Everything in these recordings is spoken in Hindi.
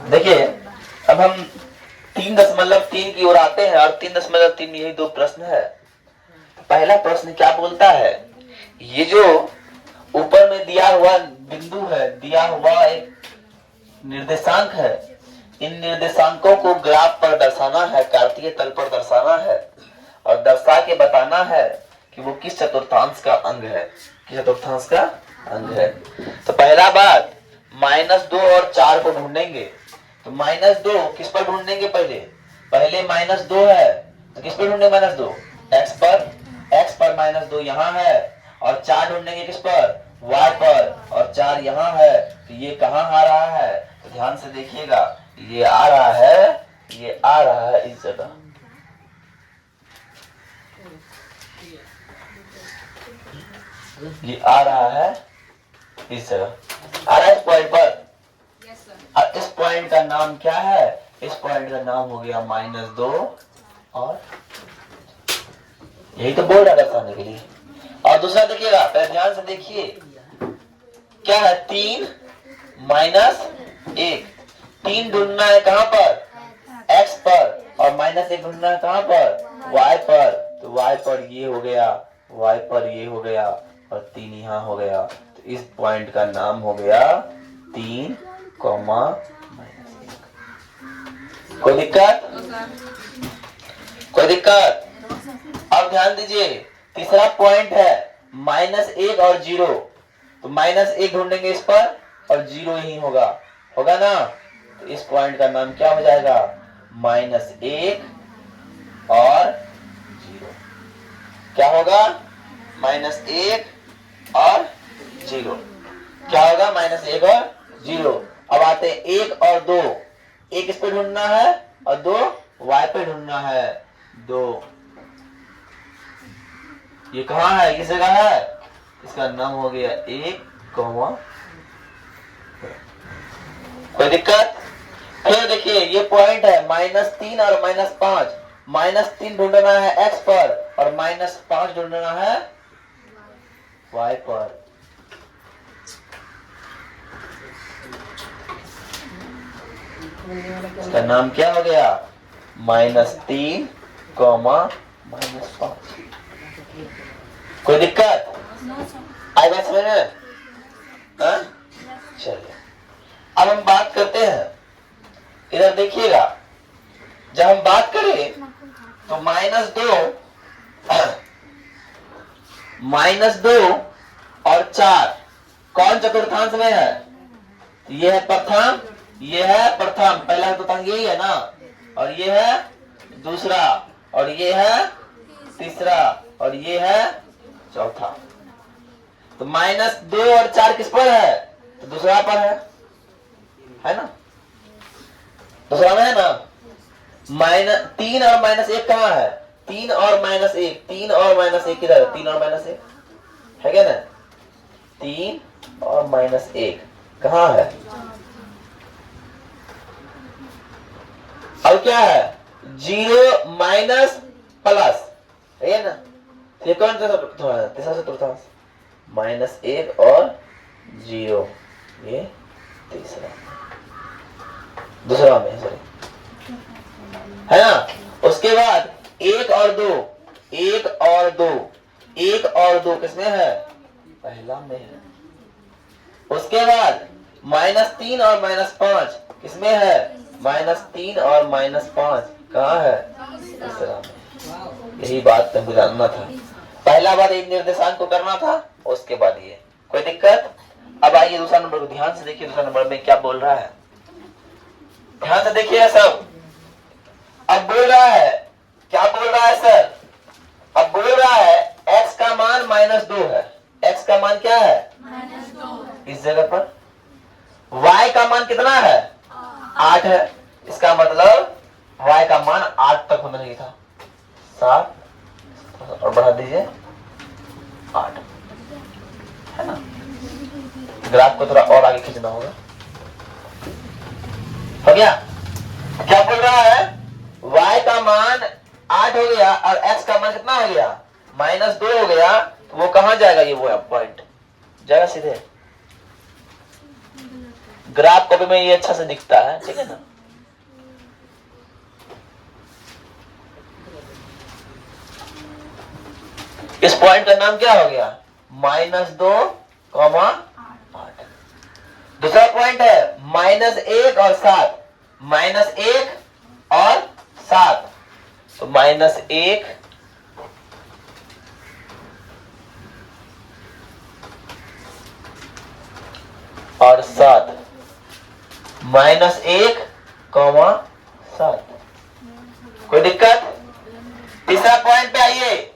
देखिए अब हम 3.3 की ओर आते हैं और 3.3 यही दो प्रश्न है। पहला प्रश्न क्या बोलता है, ये जो ऊपर में दिया हुआ बिंदु है, दिया हुआ एक निर्देशांक है, इन निर्देशांकों को ग्राफ पर दर्शाना है, कार्तीय तल पर दर्शाना है और दर्शा के बताना है कि वो किस चतुर्थांश का अंग है, किस चतुर्थांश का अंग है। तो पहला बात -2 और 4 को ढूंढेंगे। तो -2 किस पर ढूंढेंगे, पहले -2 है तो किस पर ढूंढेंगे -2, x पर -2 यहाँ है और 4 ढूंढेंगे किस पर, y पर, और 4 यहाँ है। तो ये कहाँ आ रहा है, तो ध्यान से देखिएगा, ये आ रहा है, ये आ रहा है इस जगह, ये आ रहा है इस जगह, आ रहा है इस पॉइंट पर। और इस पॉइंट का नाम क्या है, इस पॉइंट का नाम हो गया -2 और यही तो बोल रहा दर्शाने के लिए। और दूसरा देखिएगा, पहले ध्यान से देखिए क्या है, 3 -1, 3 ढूंढना है कहां पर, x पर, और -1 ढूंढना है कहां पर, y पर। तो y पर ये हो गया, y पर ये हो गया और 3 यहाँ हो गया। तो इस पॉइंट का नाम हो गया 3, -1। कोई दिक्कत, कोई दिक्कत। अब ध्यान दीजिए, तीसरा पॉइंट है -1 और 0। तो -1 ढूंढेंगे इस पर और 0 ही होगा, होगा ना। तो इस पॉइंट का नाम क्या हो जाएगा, -1 और 0। क्या होगा, -1 और 0, क्या होगा, -1 और 0। अब आते हैं 1 और 2, 1 इस पे ढूंढना है और 2 y पे ढूंढना है। 2 ये कहाँ है, किस जगह है, इसका नाम हो गया 1, कोई दिक्कत। फिर देखिए ये पॉइंट है -3 और -5, -3 ढूंढना है x पर और -5 ढूंढना है y पर। इसका नाम क्या हो गया, -3, -5। कोई दिक्कत, आई बात समझ में, चलिए अब हम बात करते हैं, इधर देखिएगा, जब हम बात करें तो -2 और 4 कौन चतुर्थांश में है, ये है प्रथम, ये है प्रथम, पहला चतुर्थांश यही है ना, और ये है दूसरा, और ये है तीसरा, और ये है चौथा। तो -2 और 4 किस पर है, तो दूसरा पर है ना, दूसरा में है ना। -3 और -1 कहाँ है, 3 और -1, 3 और -1 किधर है, 3 और -1 है क्या ना, 3 और -1 कहाँ है। अब क्या है, 0 माइनस प्लस, है ना। ये कौन सा तीसरा चतुर्थांश, -1 और 0, ये तीसरा, दूसरा में सॉरी, है ना। उसके बाद 1 और 2, 1 और 2, 1 और 2 किसमें है, पहला में है। उसके बाद -3 और -5 किसमें है, -3 और -5 कहाँ है, तीसरा में। यही बात तुमको जानना था, पहला बार एक निर्देशांक को करना था, उसके बाद ये, कोई दिक्कत। अब आइए दूसरा नंबर को ध्यान से देखिए, दूसरा नंबर में क्या बोल रहा है, ध्यान से देखिए सब। अब बोल रहा है, क्या बोल रहा है सर, अब बोल रहा है x का मान -2 है, x का मान क्या है, -2 इस जगह पर, y का मान कितना है, 8 है। इसका मतलब y का मान 8 तक होना चाहिए था, 7 और बढ़ा दीजिए 8, है ना। ग्राफ को थोड़ा और आगे खींचना होगा, हो गया। क्या बोल रहा है, y का मान 8 हो गया और x का मान कितना हो गया, -2 हो गया। तो वो कहां जाएगा, ये वो पॉइंट जाएगा, सीधे ग्राफ कॉपी में ये अच्छा से दिखता है, ठीक है ना। इस पॉइंट का नाम क्या हो गया? -2, 8। दूसरा पॉइंट है -1 और 7, -1 और 7, तो -1 और 7, -1, 7। कोई दिक्कत? तीसरा पॉइंट पे आइए,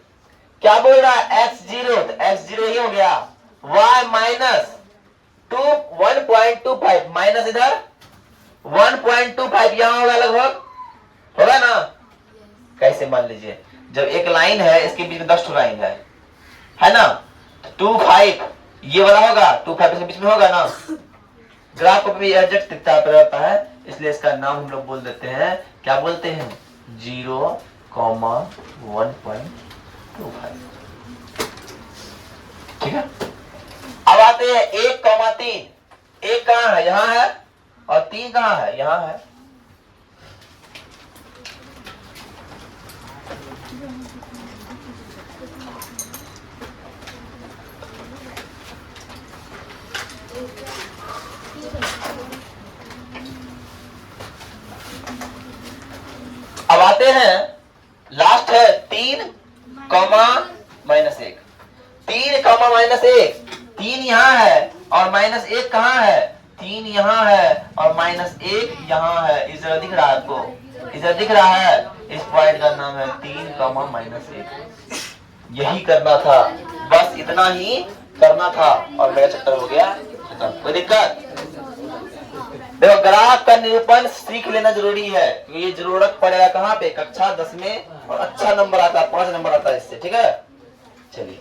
क्या बोल रहा है? x0, तो x0 ही हो गया। y -1.25 माइनस इधर 1.25 यहां होगा, लगभग होगा ना। कैसे? मान लीजिए जब एक लाइन है, इसके बीच में 10 लाइन है ना, 25 ये वाला होगा, 25 के बीच में होगा ना। ग्राफ को भी एडजस्ट दिखता रहता है, इसलिए इसका नाम हम लोग बोल देते हैं, क्या बोलते हैं? 0,1.25। ठीक है। अब आते हैं 1,3। 1 कहां है? यहां है। और 3 कहां है? यहां है। अब आते हैं, लास्ट है 3, -1। 3, -1, 3 यहां है और -1 कहां है? 3 यहां है और -1 यहां है। इस जगह दिख रहा है आपको? इधर दिख रहा है। इस पॉइंट का नाम है 3, -1। यही करना था, बस इतना ही करना था और मेरा चक्कर हो गया खत्म। कोई दिक्कत? देखो, ग्राफ का निरूपण सीख लेना जरूरी है, क्योंकि ये जरूरत पड़ेगा कहाँ पे? कक्षा 10 में, और अच्छा नंबर आता है, 5 नंबर आता है इससे। ठीक है, चलिए।